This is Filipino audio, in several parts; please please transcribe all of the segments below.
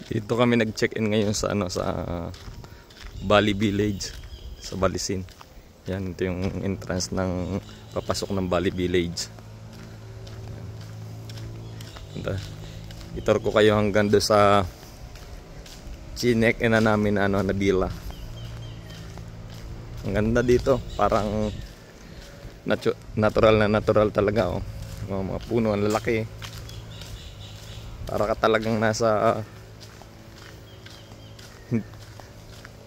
Dito kami nag-check-in ngayon sa sa Bali Village sa Balisin. Yan, ito yung entrance ng papasok ng Bali Village. Itor ko kayo hanggang do sa chinek-in na namin na villa. Ang ganda dito, parang natural talaga mga puno ang lalaki. Para ka talagang nasa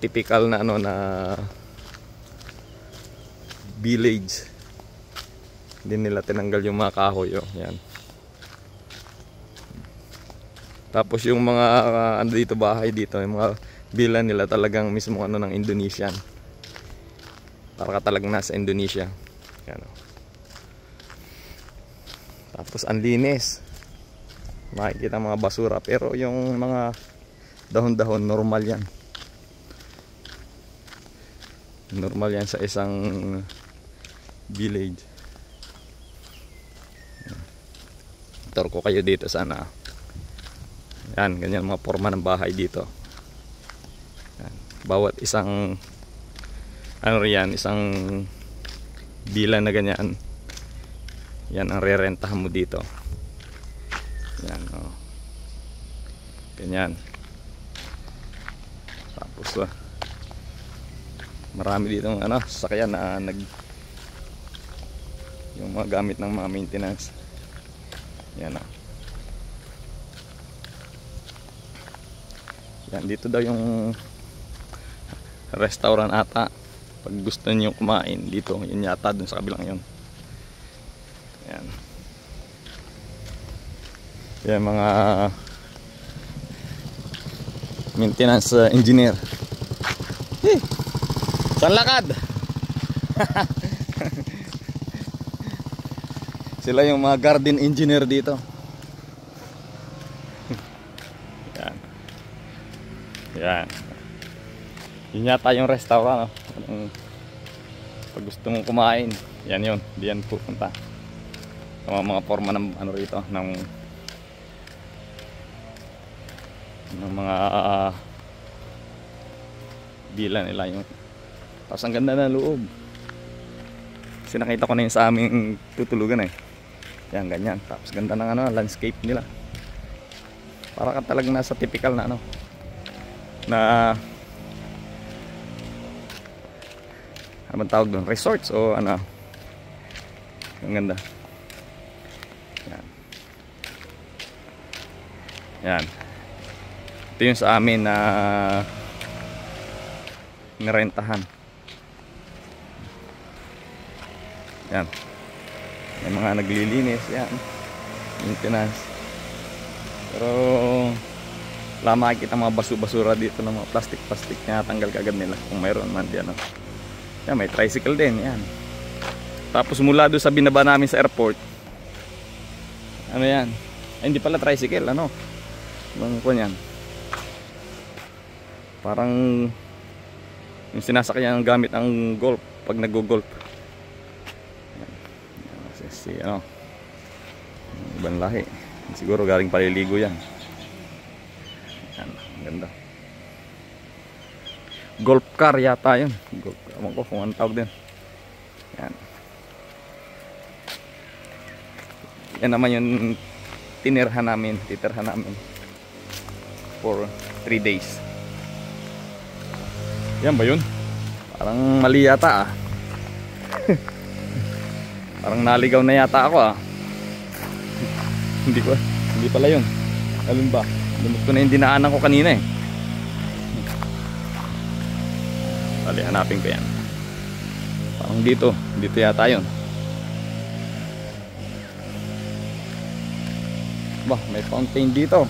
typical na na village. Hindi nila tinanggal yung mga kahoy yan. Tapos yung mga dito bahay dito, yung mga villa nila talagang mismo ng Indonesian. Para ka talagang nasa Indonesia. Yan. Tapos ang linis. Makikita mga basura, pero yung mga dahon-dahon normal yan. Normal yan sa isang village. Tour ko kayo dito sana. Yan, ganyan mga forma ng bahay dito. Yan. Bawat isang isang villa na ganyan. Yan ang rerentahan mo dito. Yan, ganyan. Tapos marami dito sasakyan na yung mga gamit ng mga maintenance. Yan yan, dito daw yung restaurant ata. Pag gusto niyo kumain dito, yun yata dun sa kabilang yun. Yan. Yan mga maintenance engineer. Saan lakad? Sila yung mga garden engineer dito. Yan. Yan. Yun yata yung restaurant. Pag gusto mong kumain, yan yun. Diyan pupunta. Mga forma ng rito ng mga villa nila yung. Tapos ang ganda na loob. Kasi nakita ko na yun sa aming tutulugan Yan, ganyan. Tapos ganda ng landscape nila. Para ka talagang nasa typical na na ano tawag doon? Resorts o Ang ganda. Yan. Yan. Ito yung sa amin na nirentahan. Yan. May mga naglilinis. Yan. Maintenance. Pero wala makikita mga basura dito ng mga plastic na tanggal kagad nila. Kung mayroon man diyan. Yan, may tricycle din. Yan. Tapos mula doon sa binaba namin sa airport. Ano yan? Ay, hindi pala tricycle. Bang ko yan. Parang yung sinasakyan gamit ang golf pag nag-golf. Si ibang lahi. Siguro galing paliligo yan. Yan, ang ganda. Golf car yata yun. Ewan ko kung anong tawag din. Yan. Yan naman yung titirhan namin for 3 days. Yan ba yun? Parang mali yata Parang naligaw na yata ako Hindi pala yun. Alin ba? Lumot ko na yung dinaanan ko kanina Bali, hanapin ko yan. Parang dito yata yun. Bah, may fountain dito.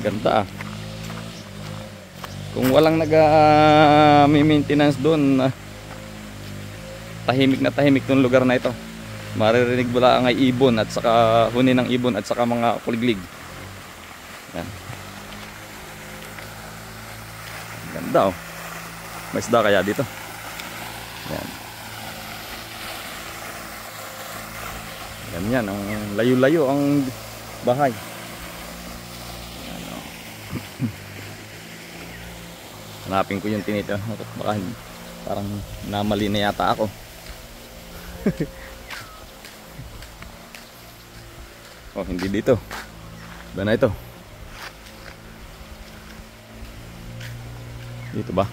Ganda Kung walang nag-maintenance doon, tahimik na tahimik tong lugar na ito. Maririnig mo lang ay ibon at saka huni ng ibon at saka mga kuliglig. Yan. Ganda May isda kaya dito. Yan. Ganyan, ang layo-layo ang bahay. Ano. Hanapin ko yung tinito. Baka parang namali na yata ako. Oh, hindi dito. Iba na ito. Dito ba?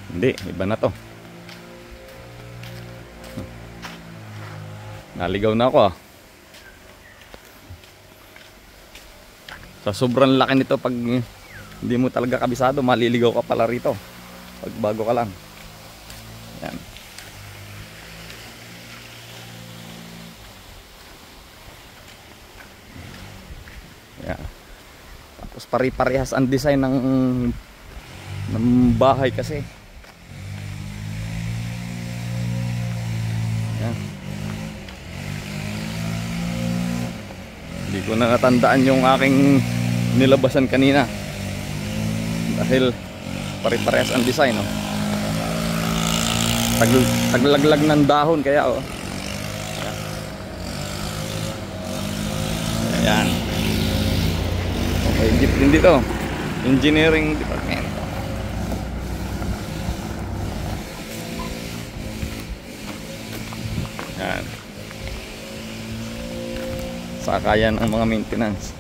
Hindi, iba na to. Naligaw na ako ah. Sa sobrang laki nito, pag hindi mo talaga kabisado, maliligaw ka pala rito pag bago ka lang. Yan. Yan. Tapos pare-parehas ang design ng bahay kasi. Yan. Hindi ko na natandaan yung aking nilabasan kanina dahil pare-parehas ang design, no? Taglaglag ng dahon kaya oh. Ayan. Okay, jeep din dito. Engineering department. Ayan. Sakayan ang mga maintenance.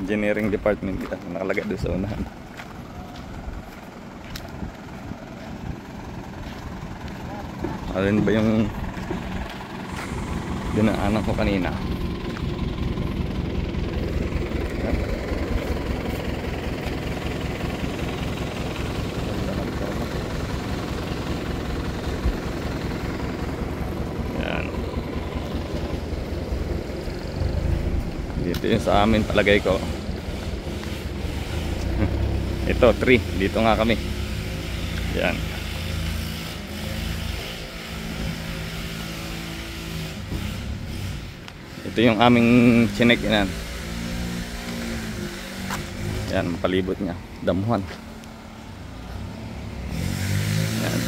Engineering department dito, nakalagay doon sa unahan. Alin ba yung dinaanan ko kanina? Yan. Dito yung sa amin palagay ko. Ito 3, dito nga kami. Yan. Ito yung aming chinekinan. Yan, palibot niya, damuhan. Yan.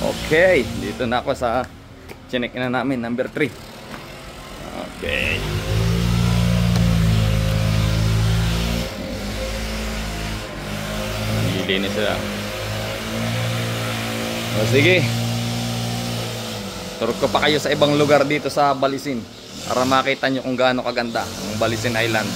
Okay, dito na ako sa chinekinan namin, number 3. Okay. Nililinis sila. O sige, turok ko pa kayo sa ibang lugar dito sa Balisin para makita nyo kung gaano kaganda ang Balisin Island.